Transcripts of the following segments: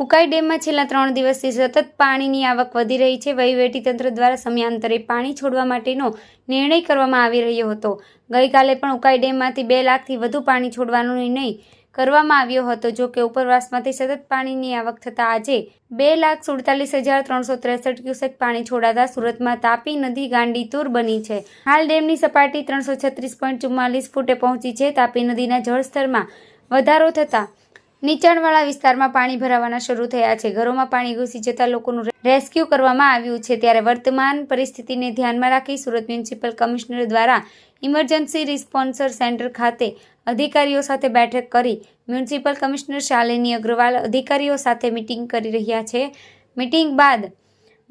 ઉકાઈ ડેમમાં છેલ્લા 3 દિવસથી સતત પાણીની આવક વધી રહી છે। વહીવટીતંત્ર દ્વારા સમયાંતરે પાણી છોડવા માટેનો નિર્ણય કરવામાં આવી રહ્યો હતો। ગઈકાલે પણ ઉકાઈ ડેમમાંથી 2 લાખથી વધુ પાણી છોડવાનો નિર્ણય કરવામાં આવ્યો હતો। જો કે ઉપરવાસમાંથી સતત પાણીની આવક થતાં આજે 2,47,363 ક્યુસેક પાણી છોડાતા સુરતમાં તાપી નદી ગાંડીતુર બની છે। હાલ ડેમની સપાટી 336.44 ફૂટે પહોંચી છે। તાપી નદીના જળસ્તરમાં વધારો થતાં નીચાણવાળા વિસ્તારમાં પાણી ભરાવાના શરૂ થયા છે। ઘરોમાં પાણી ઘૂસી જતા લોકોનું રેસ્ક્યુ કરવામાં આવ્યું છે। ત્યારે વર્તમાન પરિસ્થિતિને ધ્યાનમાં રાખી સુરત મ્યુનિસિપલ કમિશનર દ્વારા ઇમરજન્સી રિસ્પોન્સ સેન્ટર ખાતે અધિકારીઓ સાથે બેઠક કરી મ્યુનિસિપલ કમિશનર શાલિની અગ્રવાલ અધિકારીઓ સાથે મીટિંગ કરી રહ્યા છે। મીટિંગ બાદ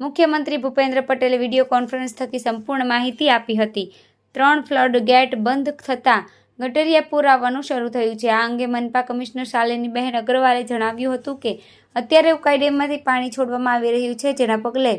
મુખ્યમંત્રી ભૂપેન્દ્ર પટેલે વિડીયો કોન્ફરન્સ થકી સંપૂર્ણ માહિતી આપી હતી। 3 ફ્લડ ગેટ બંધ થતાં ગટરિયા પૂર આવવાનું શરૂ થયું છે। આ અંગે મનપા કમિશનર શાલિની બહેન અગ્રવાલે જણાવ્યું હતું કે અત્યારે ઉકાઈ ડેમમાંથી પાણી છોડવામાં આવી રહ્યું છે, જેના પગલે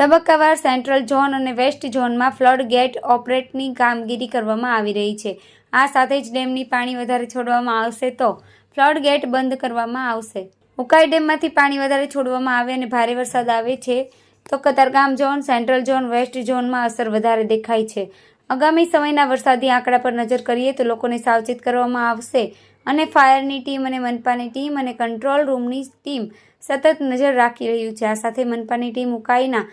તબક્કાવાર સેન્ટ્રલ ઝોન અને વેસ્ટ ઝોનમાં ફ્લડ ગેટ ઓપરેટની કામગીરી કરવામાં આવી રહી છે। આ સાથે જ ડેમની પાણી વધારે છોડવામાં આવશે તો ફ્લડ ગેટ બંધ કરવામાં આવશે। ઉકાઈ ડેમમાંથી પાણી વધારે છોડવામાં આવે અને ભારે વરસાદ આવે છે તો Katargam zone, central zone, west ઝોનમાં અસર વધારે દેખાય છે। આગામી સમયના વરસાદી આંકડા પર નજર કરીએ તો લોકોને સાવચેત કરવામાં આવશે અને ફાયરની ટીમ અને મનપાની ટીમ અને કંટ્રોલ રૂમની ટીમ સતત નજર રાખી રહ્યું છે। આ સાથે મનપાની ટીમ ઉકાઈના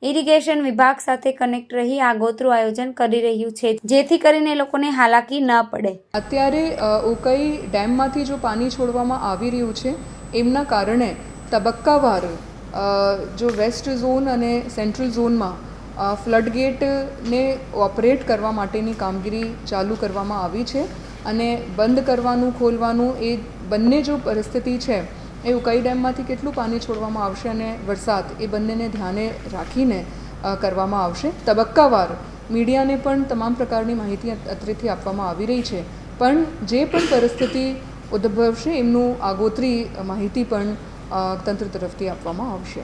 ઇરિગેશન વિભાગ સાથે કનેક્ટ રહી આગોતરું આયોજન કરી રહ્યું છે, જેથી કરીને લોકોને હાલાકી ન પડે। અત્યારે ઉકાઈ ડેમમાંથી જો પાણી છોડવામાં આવી રહ્યું છે એમના કારણે તબક્કાવાર જો વેસ્ટ ઝોન અને સેન્ટ્રલ ઝોનમાં ફ્લડગેટને ઓપરેટ કરવા માટેની કામગીરી ચાલુ કરવામાં આવી છે અને બંધ કરવાનું ખોલવાનું એ બંને જો પરિસ્થિતિ છે એ ઉકાઈ ડેમમાંથી કેટલું પાણી છોડવામાં આવશે અને વરસાદ એ બંનેને ધ્યાને રાખીને કરવામાં આવશે। તબક્કાવાર મીડિયાને પણ તમામ પ્રકારની માહિતી અત્રેથી આપવામાં આવી રહી છે, પણ જે પણ પરિસ્થિતિ ઉદ્ભવશે એમનું આગોતરી માહિતી પણ તંત્ર તરફથી આપવામાં આવશે।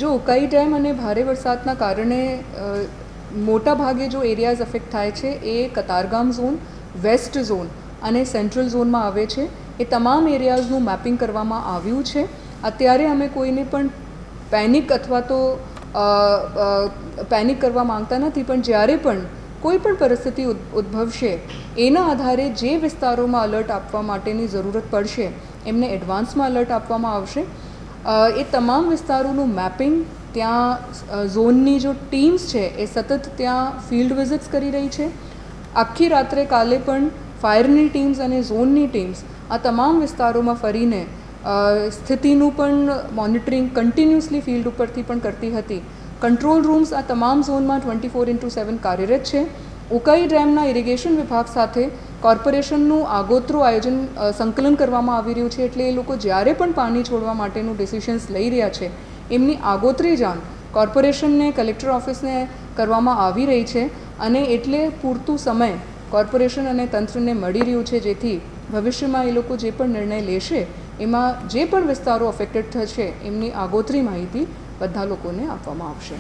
જો ઉકાઈ ડેમ અને ભારે વરસાદના કારણે મોટા ભાગે જો એરિયાઝ અફેક્ટ થાય છે એ કતારગામ ઝોન, વેસ્ટ ઝોન અને સેન્ટ્રલ ઝોનમાં આવે છે। એ તમામ એરિયાઝનું મેપિંગ કરવામાં આવ્યું છે। અત્યારે અમે કોઈને પણ પેનિક અથવા તો પેનિક કરવા માંગતા નથી, પણ જ્યારે પણ કોઈ પણ પરિસ્થિતિ ઉદ્ભવશે એના આધારે જે વિસ્તારોમાં અલર્ટ આપવા માટેની જરૂરત પડશે એમને એડવાન્સમાં અલર્ટ આપવામાં આવશે। એ તમામ વિસ્તારોનું મેપિંગ ત્યાં ઝોનની જો ટીમ્સ છે એ સતત ત્યાં ફિલ્ડ વિઝિટ્સ કરી રહી છે। આખી રાત્રે કાલે પણ ફાયરની ટીમ્સ અને ઝોનની ટીમ્સ આ તમામ વિસ્તારોમાં ફરીને સ્થિતિનું પણ મોનિટરિંગ કન્ટિન્યુઅસલી ફિલ્ડ ઉપરથી પણ કરતી હતી। કંટ્રોલ રૂમ્સ આ તમામ ઝોનમાં 24/7 કાર્યરત છે। ઉકાઈ ડેમના ઇરિગેશન વિભાગ સાથે કોર્પોરેશનનું આગોતરું આયોજન સંકલન કરવામાં આવી રહ્યું છે, એટલે એ લોકો જ્યારે પણ પાણી છોડવા માટેનું ડિસિશન્સ લઈ રહ્યા છે એમની આગોતરી જાણ કોર્પોરેશનને, કલેક્ટર ઓફિસને કરવામાં આવી રહી છે અને એટલે પૂરતું સમય કોર્પોરેશન અને તંત્રને મળી રહ્યું છે, જેથી ભવિષ્યમાં એ લોકો જે પણ નિર્ણય લેશે એમાં જે પણ વિસ્તારો અફેક્ટેડ થશે એમની આગોતરી માહિતી બધા લોકોને આપવામાં આવશે।